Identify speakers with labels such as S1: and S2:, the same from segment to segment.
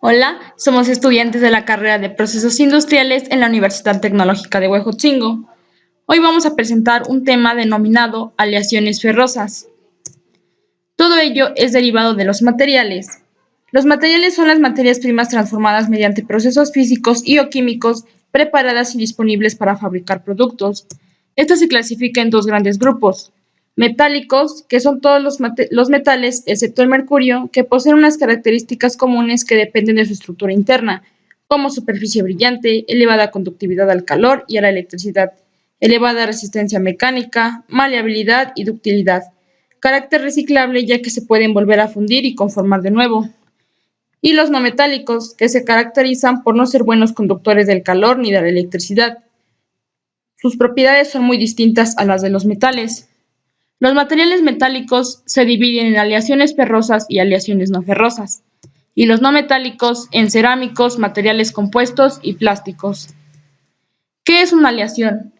S1: Hola, somos estudiantes de la carrera de Procesos Industriales en la Universidad Tecnológica de Huejotzingo. Hoy vamos a presentar un tema denominado aleaciones ferrosas. Todo ello es derivado de los materiales. Los materiales son las materias primas transformadas mediante procesos físicos y o químicos preparadas y disponibles para fabricar productos. Esto se clasifica en dos grandes grupos: metálicos, que son todos los metales, excepto el mercurio, que poseen unas características comunes que dependen de su estructura interna, como superficie brillante, elevada conductividad al calor y a la electricidad, elevada resistencia mecánica, maleabilidad y ductilidad, carácter reciclable ya que se pueden volver a fundir y conformar de nuevo. Y los no metálicos, que se caracterizan por no ser buenos conductores del calor ni de la electricidad. Sus propiedades son muy distintas a las de los metales. Los materiales metálicos se dividen en aleaciones ferrosas y aleaciones no ferrosas, y los no metálicos en cerámicos, materiales compuestos y plásticos. ¿Qué es una aleación?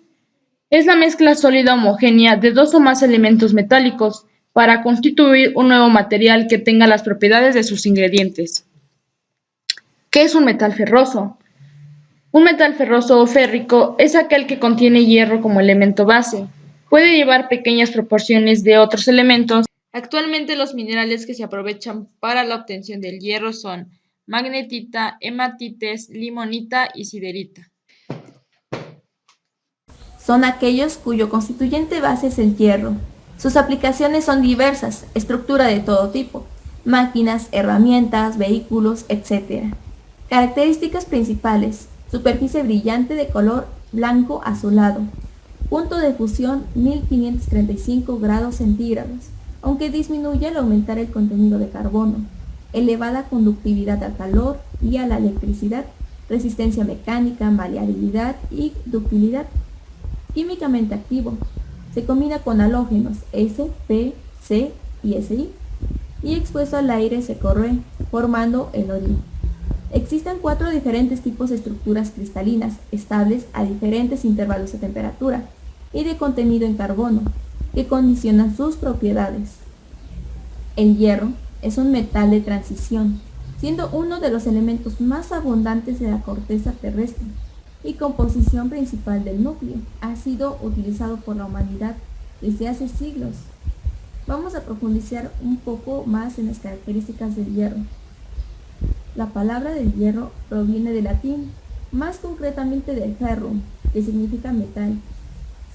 S1: Es la mezcla sólida homogénea de dos o más elementos metálicos para constituir un nuevo material que tenga las propiedades de sus ingredientes. ¿Qué es un metal ferroso? Un metal ferroso o férrico es aquel que contiene hierro como elemento base. Puede llevar pequeñas proporciones de otros elementos. Actualmente los minerales que se aprovechan para la obtención del hierro son magnetita, hematites, limonita y siderita.
S2: Son aquellos cuyo constituyente base es el hierro. Sus aplicaciones son diversas, estructura de todo tipo, máquinas, herramientas, vehículos, etc. Características principales: superficie brillante de color blanco azulado, punto de fusión 1535 grados centígrados, aunque disminuye al aumentar el contenido de carbono, elevada conductividad al calor y a la electricidad, resistencia mecánica, maleabilidad y ductilidad. Químicamente activo. Se combina con halógenos S, P, C y Si, y expuesto al aire se corroe, formando el orín. Existen 4 diferentes tipos de estructuras cristalinas, estables a diferentes intervalos de temperatura y de contenido en carbono, que condicionan sus propiedades. El hierro es un metal de transición, siendo uno de los elementos más abundantes de la corteza terrestre y composición principal del núcleo. Ha sido utilizado por la humanidad desde hace siglos. Vamos a profundizar un poco más en las características del hierro. La palabra del hierro proviene del latín, más concretamente del ferrum, que significa metal.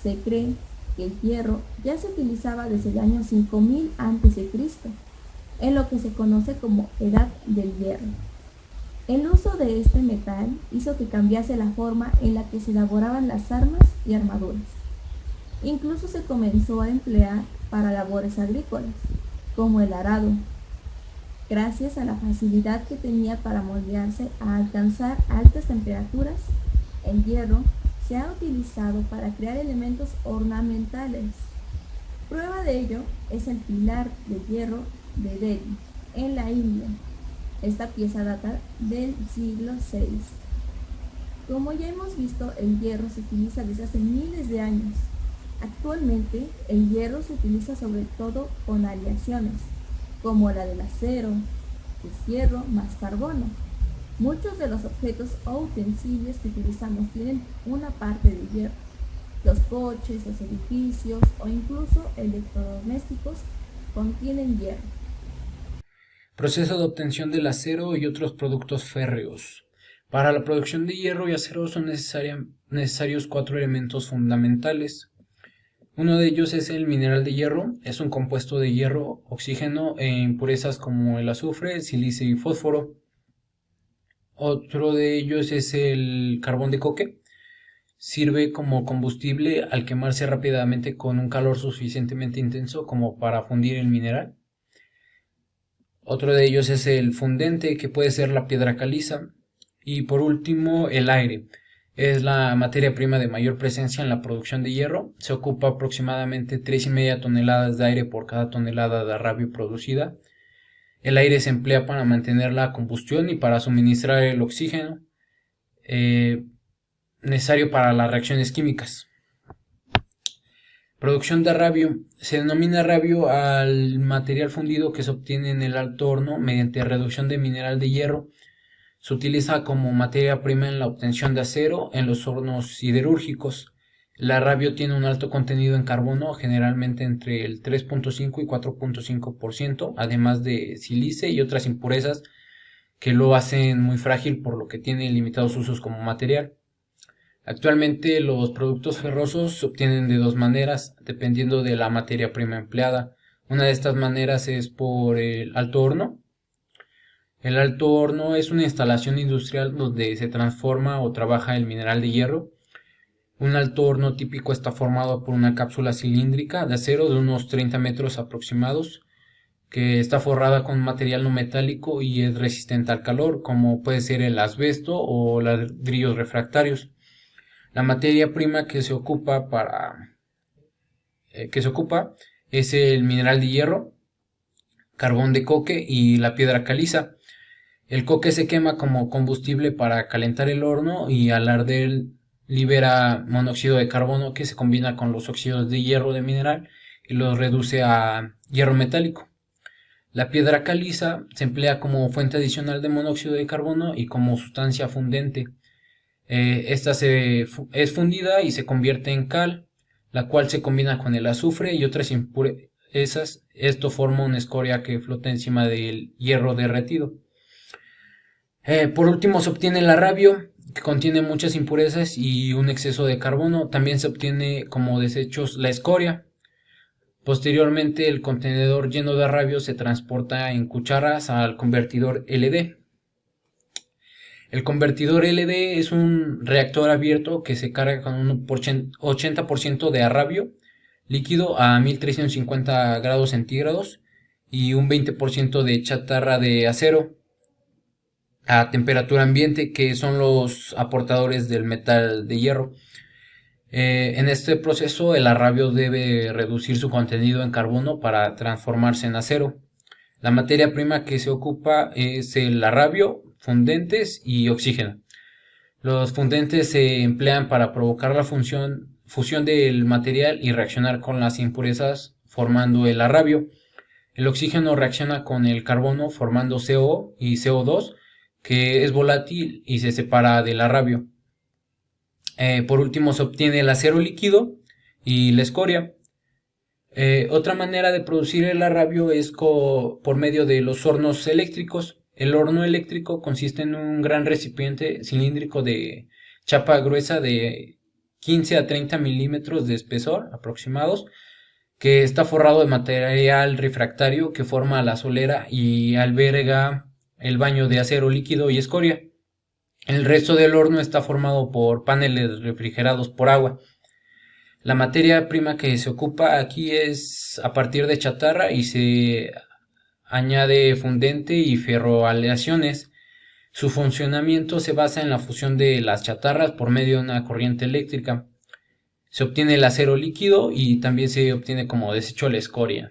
S2: Se cree que el hierro ya se utilizaba desde el año 5000 a.C., en lo que se conoce como Edad del Hierro. El uso de este metal hizo que cambiase la forma en la que se elaboraban las armas y armaduras. Incluso se comenzó a emplear para labores agrícolas, como el arado, gracias a la facilidad que tenía para moldearse a alcanzar altas temperaturas. El hierro se ha utilizado para crear elementos ornamentales. Prueba de ello es el pilar de hierro de Delhi, en la India. Esta pieza data del siglo VI. Como ya hemos visto, el hierro se utiliza desde hace miles de años. Actualmente, el hierro se utiliza sobre todo con aleaciones, como la del acero, que es hierro más carbono. Muchos de los objetos o utensilios que utilizamos tienen una parte de hierro. Los coches, los edificios o incluso electrodomésticos contienen hierro.
S3: Proceso de obtención del acero y otros productos férreos. Para la producción de hierro y acero son necesarios 4 elementos fundamentales. Uno de ellos es el mineral de hierro. Es un compuesto de hierro, oxígeno e impurezas como el azufre, silicio y fósforo. Otro de ellos es el carbón de coque. Sirve como combustible al quemarse rápidamente con un calor suficientemente intenso como para fundir el mineral. Otro de ellos es el fundente, que puede ser la piedra caliza. Y por último, el aire. Es la materia prima de mayor presencia en la producción de hierro. Se ocupa aproximadamente 3,5 toneladas de aire por cada tonelada de rabio producida. El aire se emplea para mantener la combustión y para suministrar el oxígeno necesario para las reacciones químicas. Producción de rabio. Se denomina rabio al material fundido que se obtiene en el alto horno mediante reducción de mineral de hierro Se utiliza como materia prima en la obtención de acero en los hornos siderúrgicos. El arrabio tiene un alto contenido en carbono, generalmente entre el 3.5 y 4.5%, además de sílice y otras impurezas que lo hacen muy frágil, por lo que tiene limitados usos como material. Actualmente los productos ferrosos se obtienen de dos maneras, dependiendo de la materia prima empleada. Una de estas maneras es por el alto horno. El alto horno es una instalación industrial donde se transforma o trabaja el mineral de hierro. Un alto horno típico está formado por una cápsula cilíndrica de acero de unos 30 metros aproximados, que está forrada con material no metálico y es resistente al calor, como puede ser el asbesto o ladrillos refractarios. La materia prima que se ocupa es el mineral de hierro, carbón de coque y la piedra caliza. El coque se quema como combustible para calentar el horno y al arder libera monóxido de carbono que se combina con los óxidos de hierro de mineral y los reduce a hierro metálico. La piedra caliza se emplea como fuente adicional de monóxido de carbono y como sustancia fundente. Esta es fundida y se convierte en cal, la cual se combina con el azufre y otras impurezas. Esto forma una escoria que flota encima del hierro derretido. Por último se obtiene el arrabio, que contiene muchas impurezas y un exceso de carbono. También se obtiene como desechos la escoria. Posteriormente el contenedor lleno de arrabio se transporta en cucharas al convertidor LD. El convertidor LD es un reactor abierto que se carga con un 80% de arrabio líquido a 1350 grados centígrados y un 20% de chatarra de acero a temperatura ambiente, que son los aportadores del metal de hierro. En este proceso el arrabio debe reducir su contenido en carbono para transformarse en acero. La materia prima que se ocupa es el arrabio, fundentes y oxígeno. Los fundentes se emplean para provocar la fusión del material y reaccionar con las impurezas formando el arrabio. El oxígeno reacciona con el carbono formando CO y CO2, que es volátil y se separa del arrabio. Por último se obtiene el acero líquido y la escoria. Otra manera de producir el arrabio es por medio de los hornos eléctricos. El horno eléctrico consiste en un gran recipiente cilíndrico de chapa gruesa de 15 a 30 milímetros de espesor aproximados, que está forrado de material refractario que forma la solera y alberga el baño de acero líquido y escoria. El resto del horno está formado por paneles refrigerados por agua. La materia prima que se ocupa aquí es a partir de chatarra y se añade fundente y ferroaleaciones. Su funcionamiento se basa en la fusión de las chatarras por medio de una corriente eléctrica. Se obtiene el acero líquido y también se obtiene como desecho la escoria.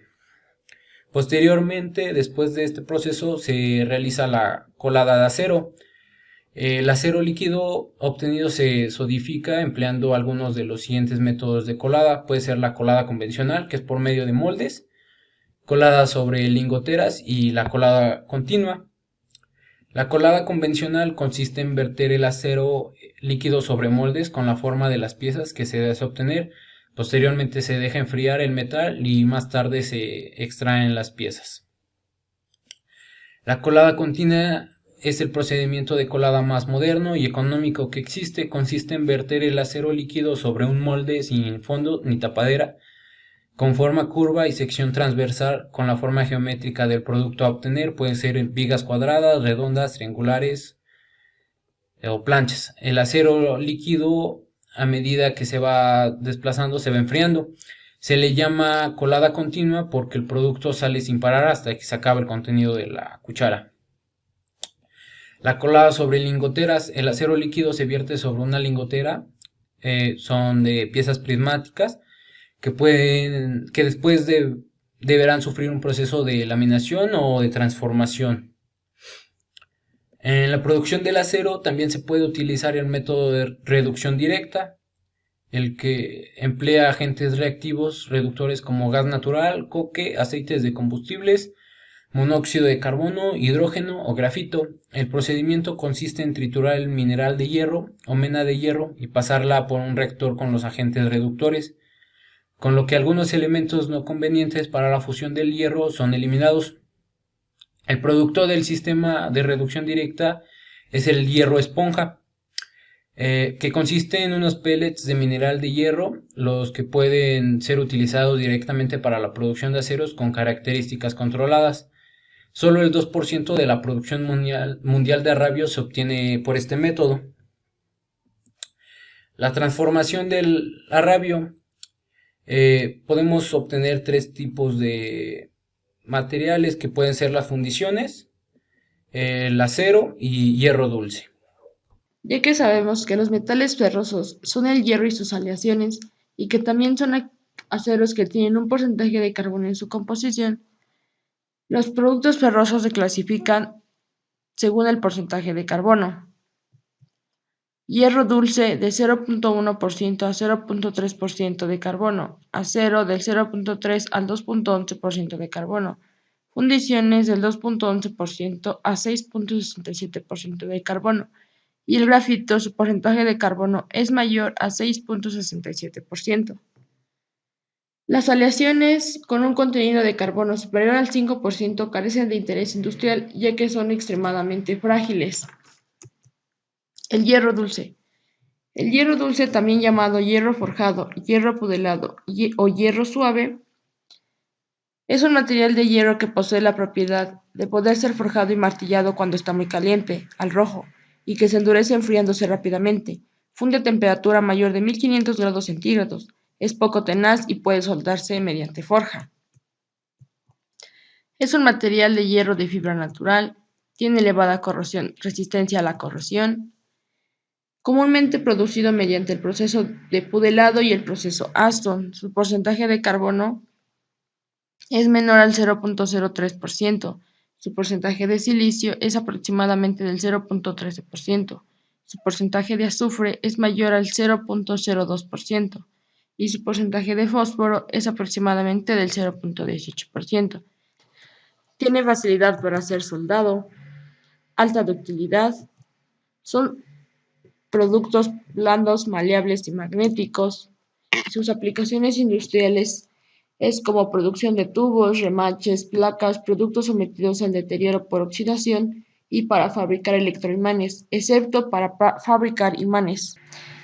S3: Posteriormente, después de este proceso, se realiza la colada de acero. El acero líquido obtenido se solidifica empleando algunos de los siguientes métodos de colada. Puede ser la colada convencional, que es por medio de moldes, colada sobre lingoteras y la colada continua. La colada convencional consiste en verter el acero líquido sobre moldes con la forma de las piezas que se desea obtener. Posteriormente se deja enfriar el metal y más tarde se extraen las piezas. La colada continua es el procedimiento de colada más moderno y económico que existe. Consiste en verter el acero líquido sobre un molde sin fondo ni tapadera, con forma curva y sección transversal con la forma geométrica del producto a obtener. Pueden ser vigas cuadradas, redondas, triangulares o planchas. El acero líquido, a medida que se va desplazando, se va enfriando. Se le llama colada continua porque el producto sale sin parar hasta que se acabe el contenido de la cuchara. La colada sobre lingoteras. El acero líquido se vierte sobre una lingotera. Son de piezas prismáticas que después deberán sufrir un proceso de laminación o de transformación. En la producción del acero también se puede utilizar el método de reducción directa, el que emplea agentes reactivos reductores como gas natural, coque, aceites de combustibles, monóxido de carbono, hidrógeno o grafito. El procedimiento consiste en triturar el mineral de hierro o mena de hierro y pasarla por un reactor con los agentes reductores, con lo que algunos elementos no convenientes para la fusión del hierro son eliminados. El producto del sistema de reducción directa es el hierro esponja, que consiste en unos pellets de mineral de hierro, los que pueden ser utilizados directamente para la producción de aceros con características controladas. Solo el 2% de la producción mundial de arrabio se obtiene por este método. La transformación del arrabio. Podemos obtener tres tipos de materiales que pueden ser las fundiciones, el acero y hierro dulce.
S1: Ya que sabemos que los metales ferrosos son el hierro y sus aleaciones, y que también son aceros que tienen un porcentaje de carbono en su composición, los productos ferrosos se clasifican según el porcentaje de carbono. Hierro dulce de 0.1% a 0.3% de carbono, acero del 0.3 al 2.11% de carbono, fundiciones del 2.11% a 6.67% de carbono, y el grafito, su porcentaje de carbono es mayor a 6.67%. Las aleaciones con un contenido de carbono superior al 5% carecen de interés industrial, ya que son extremadamente frágiles. El hierro dulce. El hierro dulce, también llamado hierro forjado, hierro pudelado o hierro suave, es un material de hierro que posee la propiedad de poder ser forjado y martillado cuando está muy caliente, al rojo, y que se endurece enfriándose rápidamente. Funde a temperatura mayor de 1500 grados centígrados. Es poco tenaz y puede soldarse mediante forja. Es un material de hierro de fibra natural. Tiene elevada resistencia a la corrosión. Comúnmente producido mediante el proceso de pudelado y el proceso Aston. Su porcentaje de carbono es menor al 0.03%. Su porcentaje de silicio es aproximadamente del 0.13%. Su porcentaje de azufre es mayor al 0.02%. Y su porcentaje de fósforo es aproximadamente del 0.18%. Tiene facilidad para ser soldado, alta ductilidad, son productos blandos, maleables y magnéticos. Sus aplicaciones industriales es como producción de tubos, remaches, placas, productos sometidos al deterioro por oxidación y para fabricar electroimanes, excepto para fabricar imanes.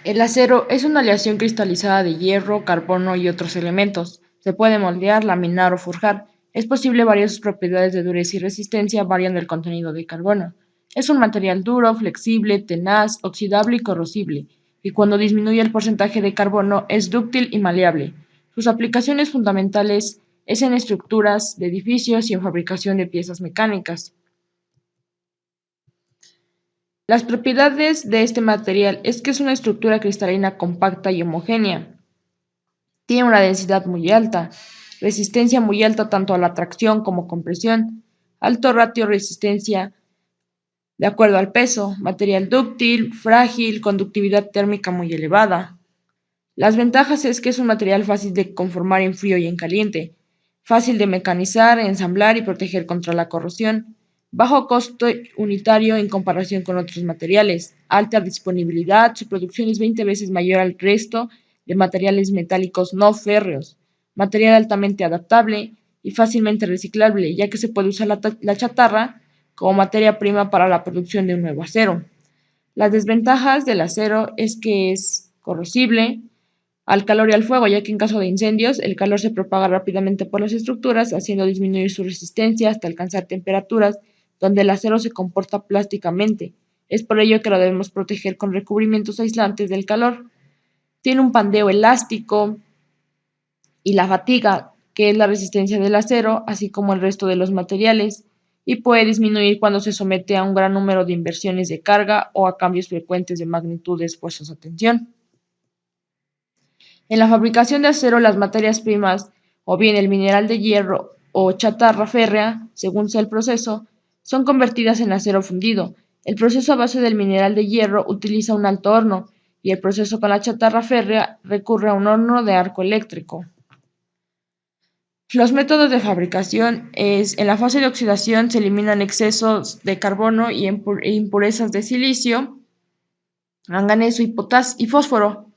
S1: El acero es una aleación cristalizada de hierro, carbono y otros elementos. Se puede moldear, laminar o forjar. Es posible variar sus propiedades de dureza y resistencia variando el contenido de carbono. Es un material duro, flexible, tenaz, oxidable y corrosible, y cuando disminuye el porcentaje de carbono es dúctil y maleable. Sus aplicaciones fundamentales es en estructuras de edificios y en fabricación de piezas mecánicas. Las propiedades de este material es que es una estructura cristalina compacta y homogénea. Tiene una densidad muy alta, resistencia muy alta tanto a la tracción como compresión, alto ratio resistencia de acuerdo al peso, material dúctil, frágil, conductividad térmica muy elevada. Las ventajas es que es un material fácil de conformar en frío y en caliente, fácil de mecanizar, ensamblar y proteger contra la corrosión, bajo costo unitario en comparación con otros materiales, alta disponibilidad, su producción es 20 veces mayor al resto de materiales metálicos no férreos, material altamente adaptable y fácilmente reciclable, ya que se puede usar la chatarra como materia prima para la producción de un nuevo acero. Las desventajas del acero es que es corrosible al calor y al fuego, ya que en caso de incendios el calor se propaga rápidamente por las estructuras, haciendo disminuir su resistencia hasta alcanzar temperaturas donde el acero se comporta plásticamente. Es por ello que lo debemos proteger con recubrimientos aislantes del calor. Tiene un pandeo elástico y la fatiga, que es la resistencia del acero, así como el resto de los materiales, y puede disminuir cuando se somete a un gran número de inversiones de carga o a cambios frecuentes de magnitudes, fuerzas o tensión. En la fabricación de acero, las materias primas, o bien el mineral de hierro o chatarra férrea, según sea el proceso, son convertidas en acero fundido. El proceso a base del mineral de hierro utiliza un alto horno y el proceso con la chatarra férrea recurre a un horno de arco eléctrico. Los métodos de fabricación es, en la fase de oxidación se eliminan excesos de carbono y impurezas de silicio, manganeso y fósforo.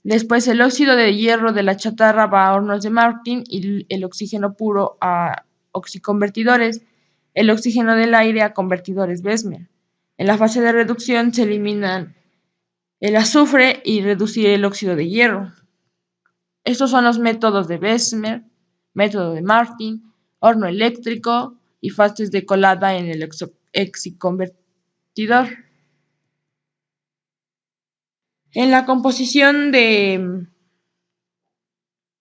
S1: Después el óxido de hierro de la chatarra va a hornos de Martin y el oxígeno puro a oxiconvertidores, el oxígeno del aire a convertidores Bessemer. En la fase de reducción se eliminan el azufre y reducir el óxido de hierro. Estos son los métodos de Bessemer, método de Martin, horno eléctrico y fases de colada en el oxiconvertidor. En la composición de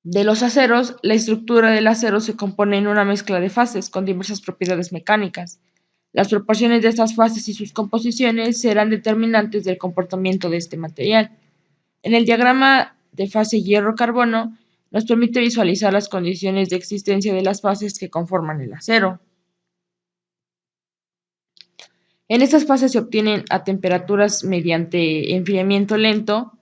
S1: los aceros, la estructura del acero se compone en una mezcla de fases con diversas propiedades mecánicas. Las proporciones de estas fases y sus composiciones serán determinantes del comportamiento de este material. En el diagrama de fase hierro-carbono nos permite visualizar las condiciones de existencia de las fases que conforman el acero. En estas fases se obtienen a temperaturas mediante enfriamiento lento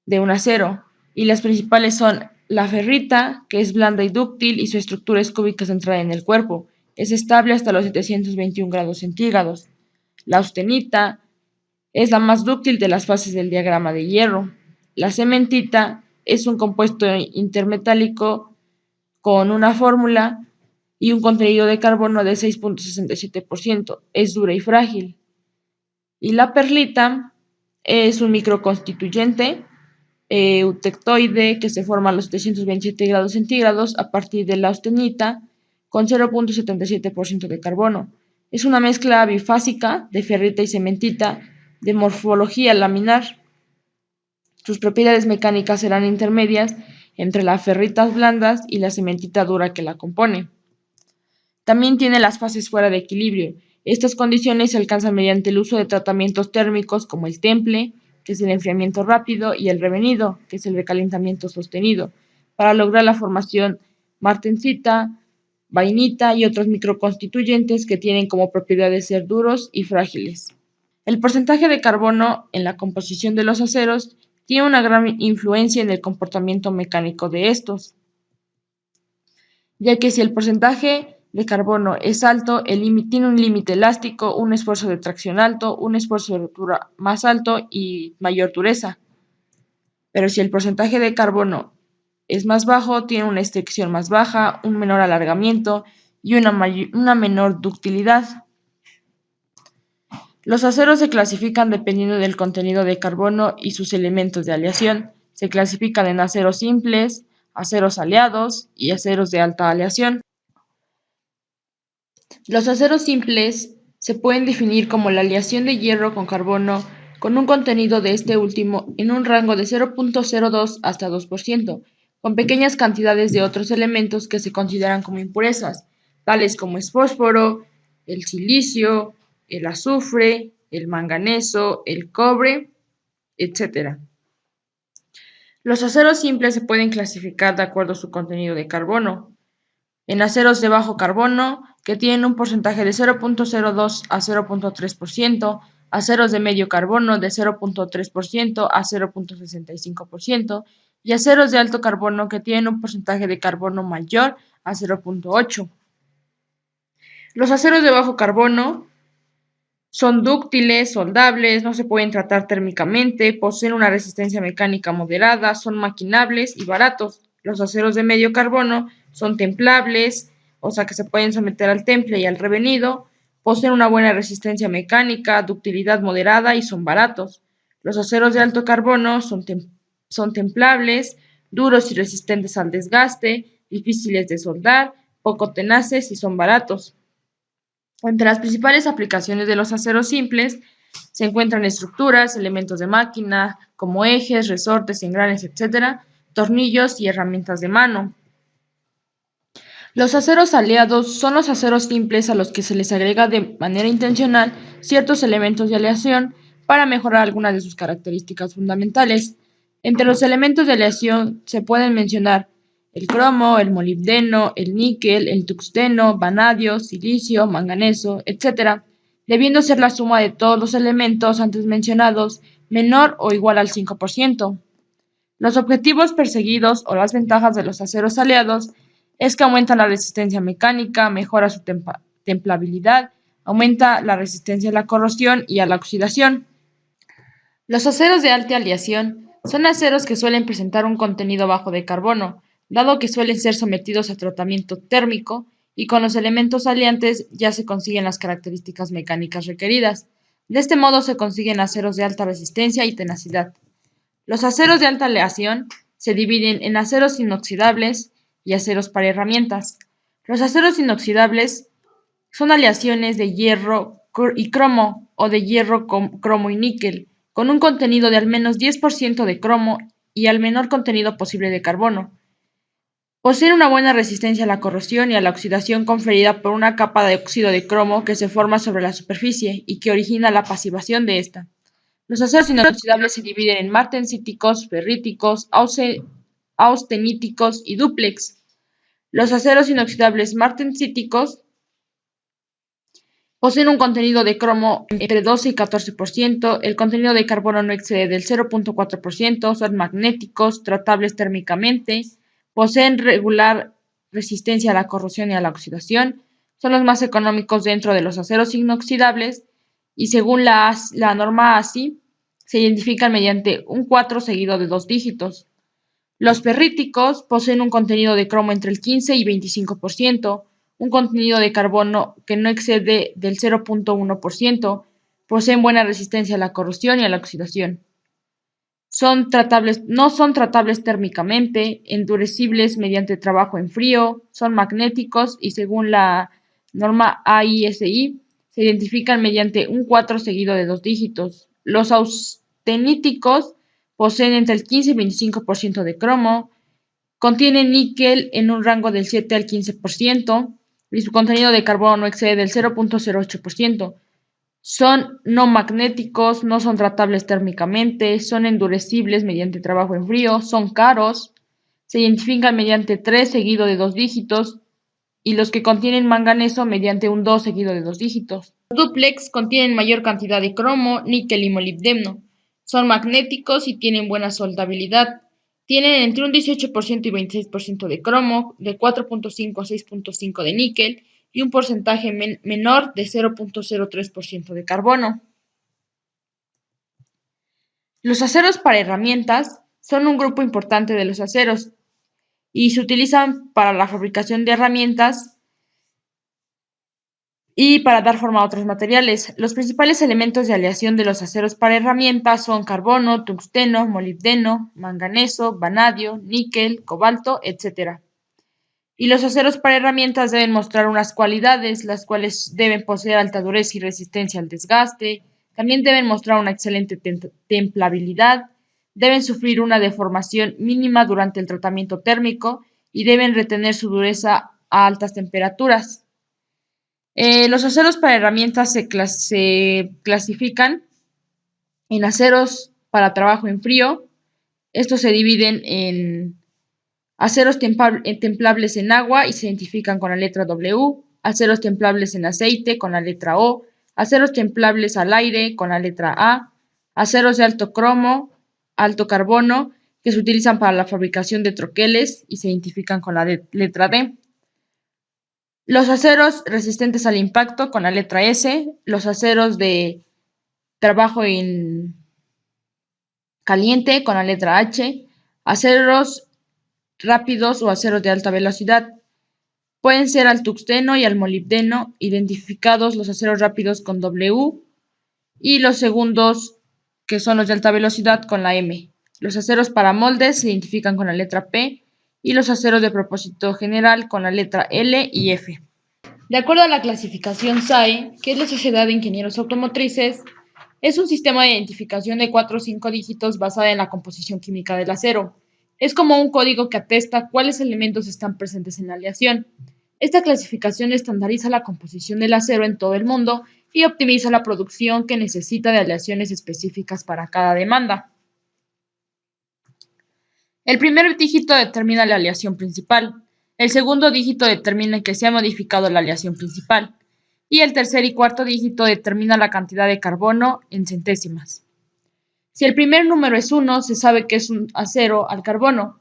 S1: de un acero, y las principales son la ferrita, que es blanda y dúctil y su estructura es cúbica centrada en el cuerpo, es estable hasta los 721 grados centígrados. La austenita es la más dúctil de las fases del diagrama de hierro. La cementita es un compuesto intermetálico con una fórmula y un contenido de carbono de 6.67%. Es dura y frágil. Y la perlita es un microconstituyente eutectoide que se forma a los 727 grados centígrados a partir de la austenita con 0.77% de carbono. Es una mezcla bifásica de ferrita y cementita de morfología laminar. Sus propiedades mecánicas serán intermedias entre las ferritas blandas y la cementita dura que la compone. También tiene las fases fuera de equilibrio. Estas condiciones se alcanzan mediante el uso de tratamientos térmicos como el temple, que es el enfriamiento rápido, y el revenido, que es el recalentamiento sostenido, para lograr la formación martensita, vainita y otros microconstituyentes que tienen como propiedades ser duros y frágiles. El porcentaje de carbono en la composición de los aceros tiene una gran influencia en el comportamiento mecánico de estos, ya que si el porcentaje de carbono es alto, tiene un límite elástico, un esfuerzo de tracción alto, un esfuerzo de rotura más alto y mayor dureza. Pero si el porcentaje de carbono es más bajo, tiene una estricción más baja, un menor alargamiento y una menor ductilidad. Los aceros se clasifican dependiendo del contenido de carbono y sus elementos de aleación. Se clasifican en aceros simples, aceros aleados y aceros de alta aleación. Los aceros simples se pueden definir como la aleación de hierro con carbono con un contenido de este último en un rango de 0.02 hasta 2%, con pequeñas cantidades de otros elementos que se consideran como impurezas, tales como el fósforo, el silicio, el azufre, el manganeso, el cobre, etc. Los aceros simples se pueden clasificar de acuerdo a su contenido de carbono. En aceros de bajo carbono, que tienen un porcentaje de 0.02 a 0.3%, aceros de medio carbono de 0.3% a 0.65%, y aceros de alto carbono que tienen un porcentaje de carbono mayor a 0.8. Los aceros de bajo carbono son dúctiles, soldables, no se pueden tratar térmicamente, poseen una resistencia mecánica moderada, son maquinables y baratos. Los aceros de medio carbono son templables, o sea que se pueden someter al temple y al revenido, poseen una buena resistencia mecánica, ductilidad moderada y son baratos. Los aceros de alto carbono son templables, duros y resistentes al desgaste, difíciles de soldar, poco tenaces y son baratos. Entre las principales aplicaciones de los aceros simples se encuentran estructuras, elementos de máquina, como ejes, resortes, engranes, etc., tornillos y herramientas de mano. Los aceros aleados son los aceros simples a los que se les agrega de manera intencional ciertos elementos de aleación para mejorar algunas de sus características fundamentales. Entre los elementos de aleación se pueden mencionar el cromo, el molibdeno, el níquel, el tungsteno, vanadio, silicio, manganeso, etc., debiendo ser la suma de todos los elementos antes mencionados menor o igual al 5%. Los objetivos perseguidos o las ventajas de los aceros aleados es que aumenta la resistencia mecánica, mejora su templabilidad, aumenta la resistencia a la corrosión y a la oxidación. Los aceros de alta aleación son aceros que suelen presentar un contenido bajo de carbono, dado que suelen ser sometidos a tratamiento térmico y con los elementos aliantes ya se consiguen las características mecánicas requeridas. De este modo se consiguen aceros de alta resistencia y tenacidad. Los aceros de alta aleación se dividen en aceros inoxidables y aceros para herramientas. Los aceros inoxidables son aleaciones de hierro y cromo o de hierro, cromo y níquel, con un contenido de al menos 10% de cromo y al menor contenido posible de carbono. Poseen una buena resistencia a la corrosión y a la oxidación conferida por una capa de óxido de cromo que se forma sobre la superficie y que origina la pasivación de esta. Los aceros inoxidables se dividen en martensíticos, ferríticos, austeníticos y dúplex. Los aceros inoxidables martensíticos poseen un contenido de cromo entre 12 y 14%, el contenido de carbono no excede del 0.4%, son magnéticos, tratables térmicamente, poseen regular resistencia a la corrosión y a la oxidación, son los más económicos dentro de los aceros inoxidables y según la norma ASI se identifican mediante un 4 seguido de 2 dígitos. Los ferríticos poseen un contenido de cromo entre el 15 y 25%, un contenido de carbono que no excede del 0.1%, poseen buena resistencia a la corrosión y a la oxidación. No son tratables térmicamente, endurecibles mediante trabajo en frío, son magnéticos y según la norma AISI se identifican mediante un 4 seguido de 2 dígitos. Los austeníticos poseen entre el 15 y 25% de cromo, contienen níquel en un rango del 7 al 15% y su contenido de carbono no excede del 0.08%. Son no magnéticos, no son tratables térmicamente, son endurecibles mediante trabajo en frío, son caros, se identifican mediante 3 seguido de 2 dígitos y los que contienen manganeso mediante un 2 seguido de 2 dígitos. Los dúplex contienen mayor cantidad de cromo, níquel y molibdeno, son magnéticos y tienen buena soldabilidad. Tienen entre un 18% y 26% de cromo, de 4.5 a 6.5 de níquel y un porcentaje menor de 0.03% de carbono. Los aceros para herramientas son un grupo importante de los aceros y se utilizan para la fabricación de herramientas y para dar forma a otros materiales. Los principales elementos de aleación de los aceros para herramientas son carbono, tungsteno, molibdeno, manganeso, vanadio, níquel, cobalto, etc. Y los aceros para herramientas deben mostrar unas cualidades, las cuales deben poseer alta dureza y resistencia al desgaste, también deben mostrar una excelente templabilidad, deben sufrir una deformación mínima durante el tratamiento térmico y deben retener su dureza a altas temperaturas. Los aceros para herramientas se clasifican en aceros para trabajo en frío. Estos se dividen en aceros templables en agua y se identifican con la letra W, aceros templables en aceite con la letra O, aceros templables al aire con la letra A, aceros de alto cromo, alto carbono, que se utilizan para la fabricación de troqueles y se identifican con la letra D. Los aceros resistentes al impacto con la letra S, los aceros de trabajo en caliente con la letra H, aceros rápidos o aceros de alta velocidad. Pueden ser al tungsteno y al molibdeno, identificados los aceros rápidos con W y los segundos, que son los de alta velocidad, con la M. Los aceros para moldes se identifican con la letra P y los aceros de propósito general con la letra L y F. De acuerdo a la clasificación SAE, que es la Sociedad de Ingenieros Automotrices, es un sistema de identificación de 4 o 5 dígitos basada en la composición química del acero. Es como un código que atesta cuáles elementos están presentes en la aleación. Esta clasificación estandariza la composición del acero en todo el mundo y optimiza la producción que necesita de aleaciones específicas para cada demanda. El primer dígito determina la aleación principal, el segundo dígito determina que se ha modificado la aleación principal y el tercer y cuarto dígito determina la cantidad de carbono en centésimas. Si el primer número es 1, se sabe que es un acero al carbono.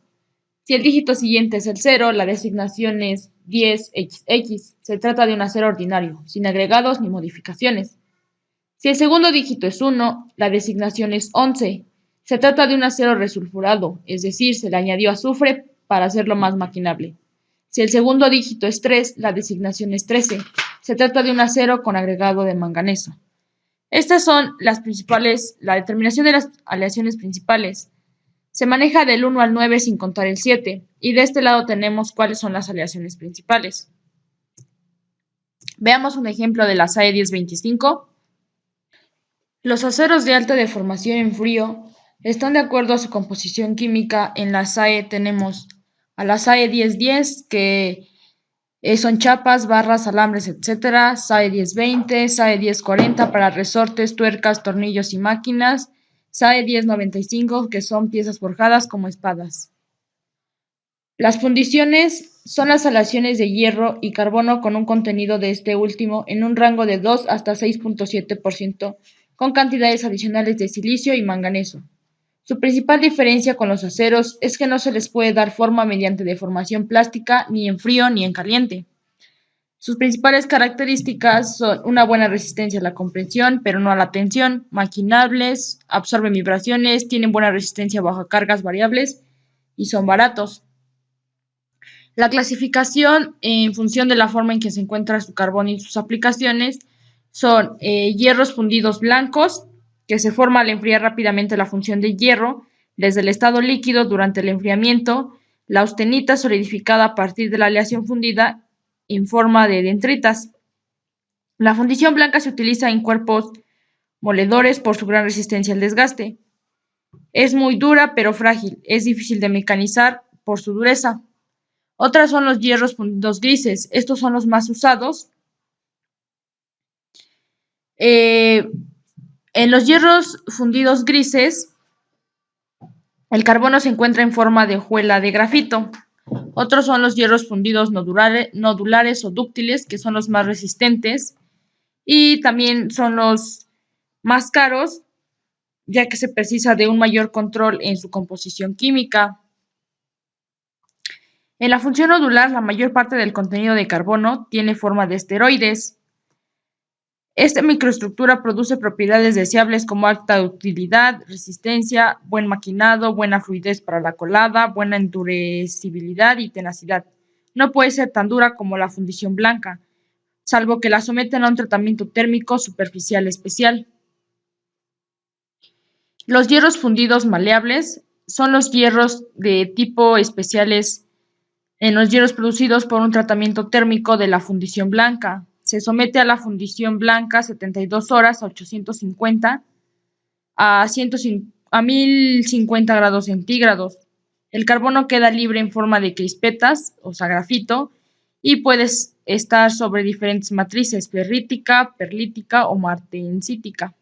S1: Si el dígito siguiente es el 0, la designación es 10XX. Se trata de un acero ordinario, sin agregados ni modificaciones. Si el segundo dígito es 1, la designación es 11. Se trata de un acero resulfurado, es decir, se le añadió azufre para hacerlo más maquinable. Si el segundo dígito es 3, la designación es 13. Se trata de un acero con agregado de manganeso. Estas son la determinación de las aleaciones principales. Se maneja del 1 al 9 sin contar el 7, y de este lado tenemos cuáles son las aleaciones principales. Veamos un ejemplo de la SAE 1025. Los aceros de alta deformación en frío están de acuerdo a su composición química. En la SAE tenemos a la SAE 1010, que son chapas, barras, alambres, etc. SAE 1020, SAE 1040 para resortes, tuercas, tornillos y máquinas. SAE 1095, que son piezas forjadas como espadas. Las fundiciones son las aleaciones de hierro y carbono con un contenido de este último en un rango de 2 hasta 6.7%, con cantidades adicionales de silicio y manganeso. Su principal diferencia con los aceros es que no se les puede dar forma mediante deformación plástica ni en frío ni en caliente. Sus principales características son una buena resistencia a la compresión, pero no a la tensión, maquinables, absorben vibraciones, tienen buena resistencia bajo cargas variables y son baratos. La clasificación en función de la forma en que se encuentra su carbono y sus aplicaciones son hierros fundidos blancos, que se forma al enfriar rápidamente la función de hierro desde el estado líquido durante el enfriamiento, la austenita solidificada a partir de la aleación fundida en forma de dendritas. La fundición blanca se utiliza en cuerpos moledores por su gran resistencia al desgaste. Es muy dura pero frágil, es difícil de mecanizar por su dureza. Otras son los hierros fundidos grises, estos son los más usados. En los hierros fundidos grises, el carbono se encuentra en forma de hojuela de grafito. Otros son los hierros fundidos nodulares o dúctiles, que son los más resistentes y también son los más caros, ya que se precisa de un mayor control en su composición química. En la función nodular, la mayor parte del contenido de carbono tiene forma de esteroides. Esta microestructura produce propiedades deseables como alta ductilidad, resistencia, buen maquinado, buena fluidez para la colada, buena endurecibilidad y tenacidad. No puede ser tan dura como la fundición blanca, salvo que la sometan a un tratamiento térmico superficial especial. Los hierros fundidos maleables son los hierros de tipo especiales en los hierros producidos por un tratamiento térmico de la fundición blanca. Se somete a la fundición blanca 72 horas a 850 a 1050 grados centígrados. El carbono queda libre en forma de crispetas, o sea, grafito, y puede estar sobre diferentes matrices, ferrítica, perlítica o martensítica.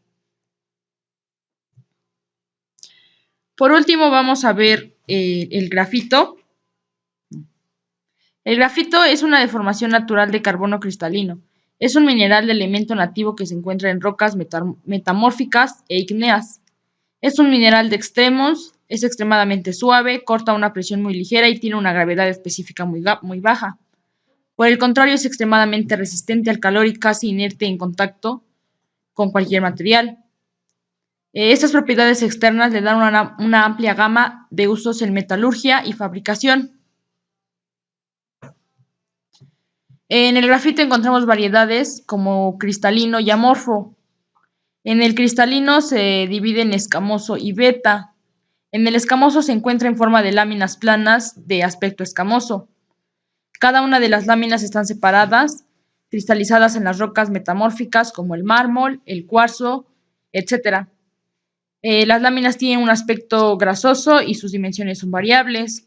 S1: Por último, vamos a ver el grafito. El grafito es una deformación natural de carbono cristalino. Es un mineral de elemento nativo que se encuentra en rocas metamórficas e ígneas. Es un mineral de extremos, es extremadamente suave, corta a una presión muy ligera y tiene una gravedad específica muy baja. Por el contrario, es extremadamente resistente al calor y casi inerte en contacto con cualquier material. Estas propiedades externas le dan una amplia gama de usos en metalurgia y fabricación. En el grafito encontramos variedades como cristalino y amorfo. En el cristalino se divide en escamoso y beta. En el escamoso se encuentra en forma de láminas planas de aspecto escamoso. Cada una de las láminas están separadas, cristalizadas en las rocas metamórficas como el mármol, el cuarzo, etc. Las láminas tienen un aspecto grasoso y sus dimensiones son variables.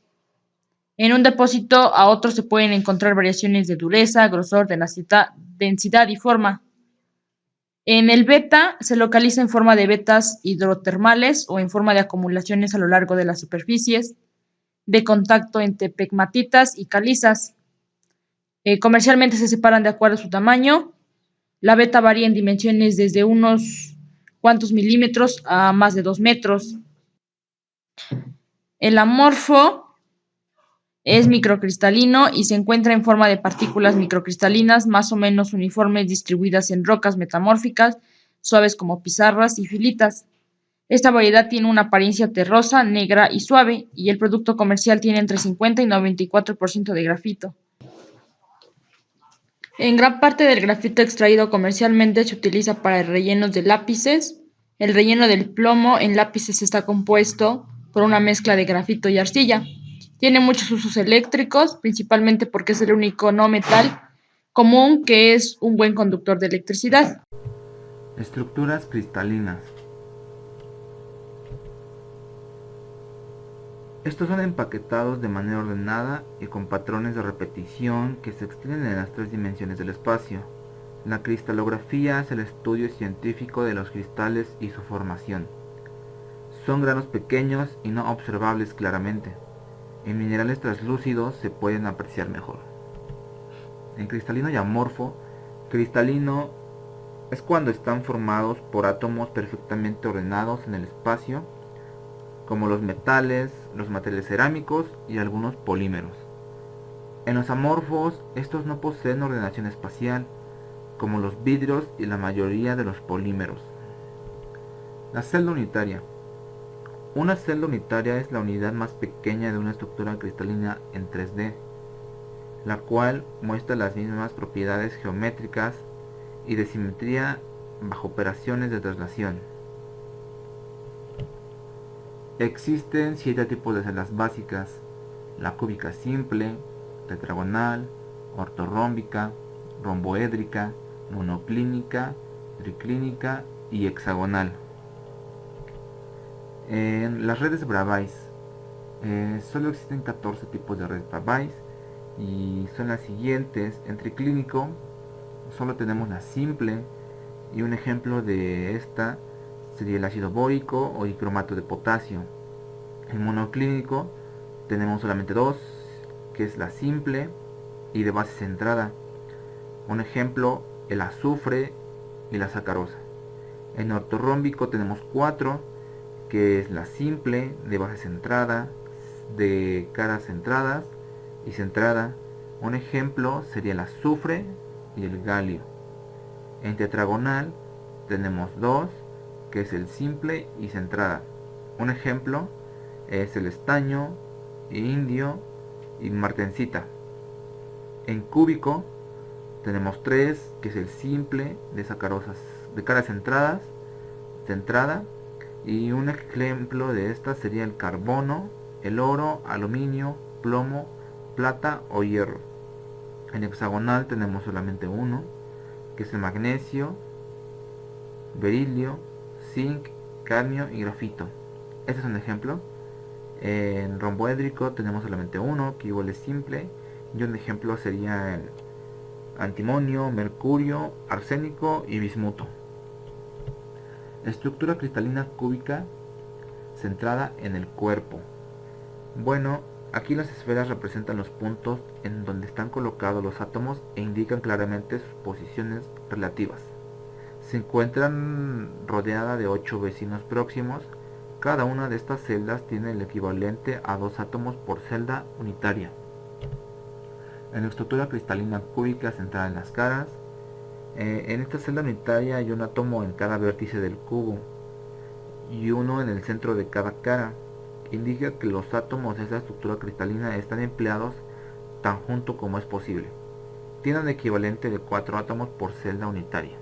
S1: En un depósito a otro se pueden encontrar variaciones de dureza, grosor, densidad y forma. En el beta se localiza en forma de vetas hidrotermales o en forma de acumulaciones a lo largo de las superficies de contacto entre pegmatitas y calizas. Comercialmente se separan de acuerdo a su tamaño. La beta varía en dimensiones desde unos cuantos milímetros a más de 2 metros. El amorfo Es microcristalino y se encuentra en forma de partículas microcristalinas más o menos uniformes distribuidas en rocas metamórficas, suaves como pizarras y filitas. Esta variedad tiene una apariencia terrosa, negra y suave, y el producto comercial tiene entre 50 y 94% de grafito. En gran parte del grafito extraído comercialmente se utiliza para rellenos de lápices. El relleno del plomo en lápices está compuesto por una mezcla de grafito y arcilla. Tiene muchos usos eléctricos, principalmente porque es el único no metal común que es un buen conductor de electricidad.
S4: Estructuras cristalinas. Estos son empaquetados de manera ordenada y con patrones de repetición que se extienden en las tres dimensiones del espacio. La cristalografía es el estudio científico de los cristales y su formación. Son granos pequeños y no observables claramente. En minerales translúcidos se pueden apreciar mejor. En cristalino y amorfo, cristalino es cuando están formados por átomos perfectamente ordenados en el espacio, como los metales, los materiales cerámicos y algunos polímeros. En los amorfos, estos no poseen ordenación espacial, como los vidrios y la mayoría de los polímeros. La celda unitaria. Una celda unitaria es la unidad más pequeña de una estructura cristalina en 3D, la cual muestra las mismas propiedades geométricas y de simetría bajo operaciones de traslación. Existen 7 tipos de celdas básicas: la cúbica simple, tetragonal, ortorrómbica, romboédrica, monoclínica, triclínica y hexagonal. En las redes Bravais, solo existen 14 tipos de redes Bravais y son las siguientes. En triclínico solo tenemos la simple, y un ejemplo de esta sería el ácido bórico o dicromato de potasio. En monoclínico tenemos solamente dos, que es la simple y de base centrada. Un ejemplo, el azufre y la sacarosa. En ortorrómbico tenemos 4, que es la simple, de base centrada, de caras centradas y centrada. Un ejemplo sería el azufre y el galio. En tetragonal tenemos 2, que es el simple y centrada. Un ejemplo es el estaño, indio y martensita. En cúbico tenemos 3, que es el simple, de sacarosas, de caras centradas, centrada, y un ejemplo de estas sería el carbono, el oro, aluminio, plomo, plata o hierro. En hexagonal tenemos solamente uno, que es el magnesio, berilio, zinc, cadmio y grafito. Este es un ejemplo. En romboédrico tenemos solamente uno, que igual es simple, y un ejemplo sería el antimonio, mercurio, arsénico y bismuto. Estructura cristalina cúbica centrada en el cuerpo. Bueno, aquí las esferas representan los puntos en donde están colocados los átomos e indican claramente sus posiciones relativas. Se encuentran rodeada de 8 vecinos próximos. Cada una de estas celdas tiene el equivalente a 2 átomos por celda unitaria. En la estructura cristalina cúbica centrada en las caras, en esta celda unitaria hay un átomo en cada vértice del cubo y uno en el centro de cada cara. Indica que los átomos de esta estructura cristalina están empleados tan junto como es posible. Tiene un equivalente de 4 átomos por celda unitaria.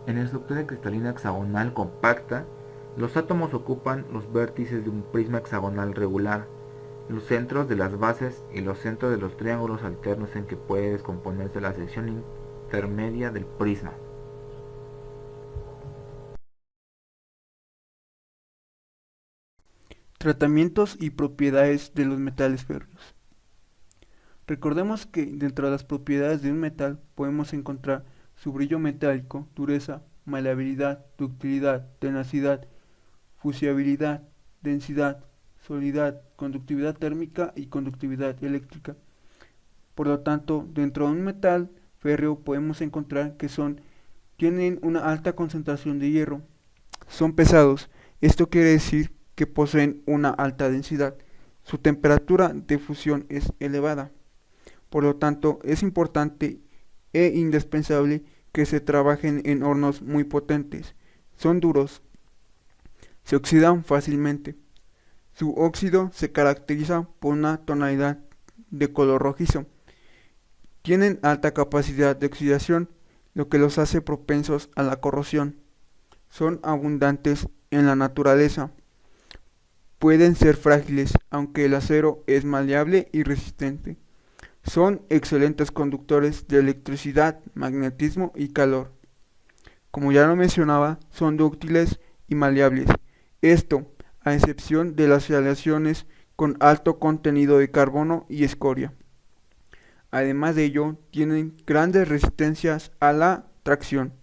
S4: En la estructura cristalina hexagonal compacta, los átomos ocupan los vértices de un prisma hexagonal regular, los centros de las bases y los centros de los triángulos alternos en que puede descomponerse la sección intermedia del prisma.
S5: Tratamientos y propiedades de los metales férreos. Recordemos que dentro de las propiedades de un metal podemos encontrar su brillo metálico, dureza, maleabilidad, ductilidad, tenacidad, fusibilidad, densidad, solidez, conductividad térmica y conductividad eléctrica. Por lo tanto, dentro de un metal férreo podemos encontrar que tienen una alta concentración de hierro, son pesados. Esto quiere decir que poseen una alta densidad Su temperatura de fusión es elevada. Por lo tanto, es importante e indispensable que se trabajen en hornos muy potentes. Son duros, se oxidan fácilmente. Su óxido se caracteriza por una tonalidad de color rojizo. Tienen alta capacidad de oxidación, lo que los hace propensos a la corrosión. Son abundantes en la naturaleza. Pueden ser frágiles, aunque el acero es maleable y resistente. Son excelentes conductores de electricidad, magnetismo y calor. Como ya lo mencionaba, son dúctiles y maleables. Esto, a excepción de las aleaciones con alto contenido de carbono y escoria. Además de ello, tienen grandes resistencias a la tracción.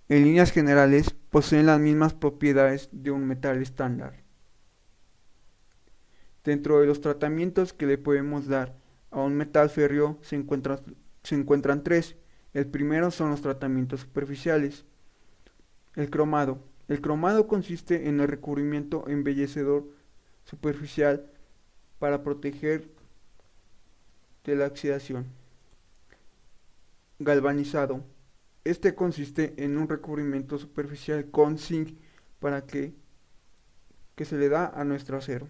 S5: En líneas generales, poseen las mismas propiedades de un metal estándar. Dentro de los tratamientos que le podemos dar a un metal férreo se encuentran tres. El primero son los tratamientos superficiales. El cromado. El cromado consiste en el recubrimiento embellecedor superficial para proteger de la oxidación. Galvanizado. Este consiste en un recubrimiento superficial con zinc para que se le da a nuestro acero.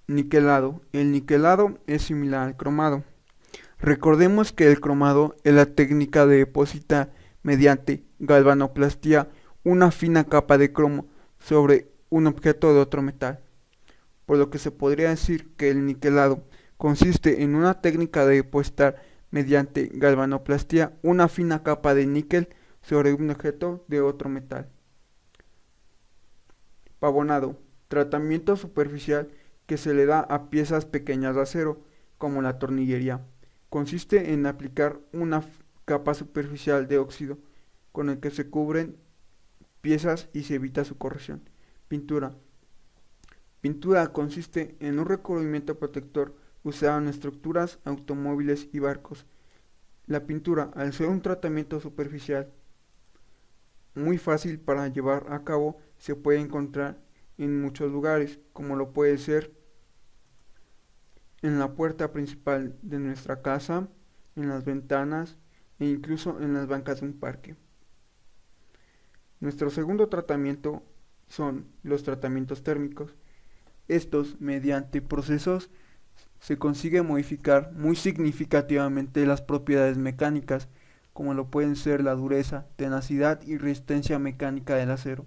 S5: Niquelado. El niquelado es similar al cromado. Recordemos que el cromado es la técnica de depositar mediante galvanoplastía una fina capa de cromo sobre un objeto de otro metal, por lo que se podría decir que el niquelado consiste en una técnica de depositar mediante galvanoplastía una fina capa de níquel sobre un objeto de otro metal. Pavonado. Tratamiento superficial que se le da a piezas pequeñas de acero, como la tornillería. Consiste en aplicar una capa superficial de óxido con el que se cubren piezas y se evita su corrosión. Pintura. Pintura consiste en un recubrimiento protector usado en estructuras, automóviles y barcos. La pintura, al ser un tratamiento superficial muy fácil para llevar a cabo, se puede encontrar en muchos lugares, como lo puede ser en la puerta principal de nuestra casa, en las ventanas e incluso en las bancas de un parque. Nuestro segundo tratamiento son los tratamientos térmicos. Estos, mediante procesos, se consigue modificar muy significativamente las propiedades mecánicas, como lo pueden ser la dureza, tenacidad y resistencia mecánica del acero.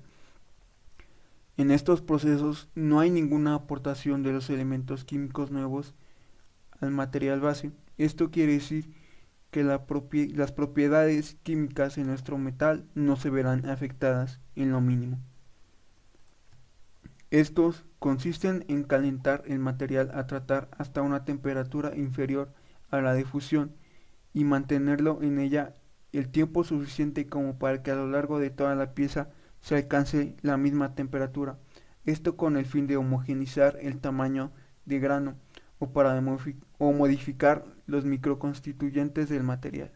S5: En estos procesos no hay ninguna aportación de los elementos químicos nuevos al material base. Esto quiere decir que las propiedades químicas en nuestro metal no se verán afectadas en lo mínimo. Estos consisten en calentar el material a tratar hasta una temperatura inferior a la de fusión y mantenerlo en ella el tiempo suficiente como para que a lo largo de toda la pieza se alcance la misma temperatura. Esto con el fin de homogeneizar el tamaño de grano o para modificar los microconstituyentes del material.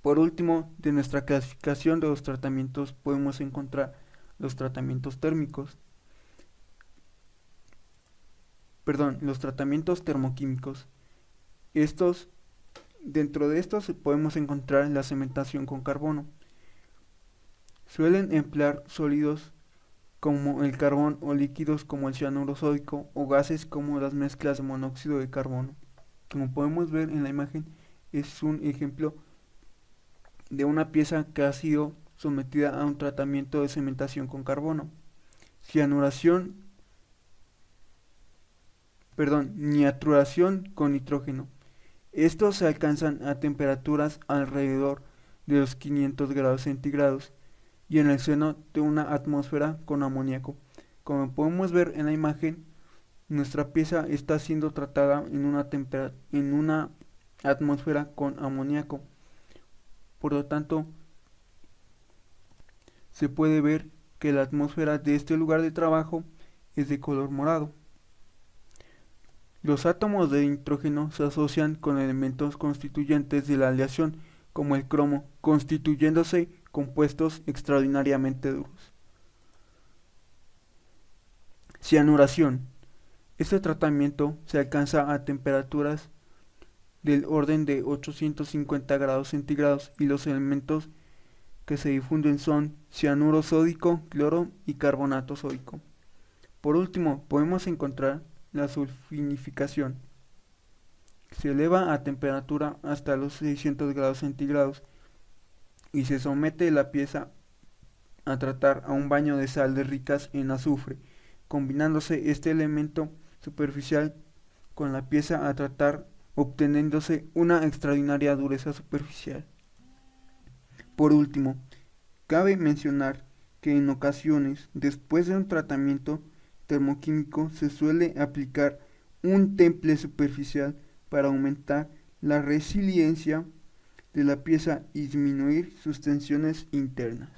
S5: Por último, de nuestra clasificación de los tratamientos podemos encontrar los tratamientos termoquímicos. Dentro de estos podemos encontrar la cementación con carbono. Suelen emplear sólidos como el carbón o líquidos como el cianuro sódico o gases como las mezclas de monóxido de carbono. Como podemos ver en la imagen, es un ejemplo de una pieza que ha sido sometida a un tratamiento de cementación con carbono. Niaturación con nitrógeno. Estos se alcanzan a temperaturas alrededor de los 500 grados centígrados y en el seno de una atmósfera con amoníaco. Como podemos ver en la imagen, nuestra pieza está siendo tratada en una atmósfera con amoníaco. Por lo tanto, se puede ver que la atmósfera de este lugar de trabajo es de color morado. Los átomos de nitrógeno se asocian con elementos constituyentes de la aleación, como el cromo, constituyéndose compuestos extraordinariamente duros. Cianuración. Este tratamiento se alcanza a temperaturas del orden de 850 grados centígrados y los elementos que se difunden son cianuro sódico, cloro y carbonato sódico. Por último, podemos encontrar la sulfinificación. Se eleva a temperatura hasta los 600 grados centígrados y se somete la pieza a tratar a un baño de sales ricas en azufre, combinándose este elemento superficial con la pieza a tratar, obteniéndose una extraordinaria dureza superficial. Por último, cabe mencionar que en ocasiones, después de un tratamiento termoquímico, se suele aplicar un temple superficial para aumentar la resiliencia de la pieza y disminuir sus tensiones internas.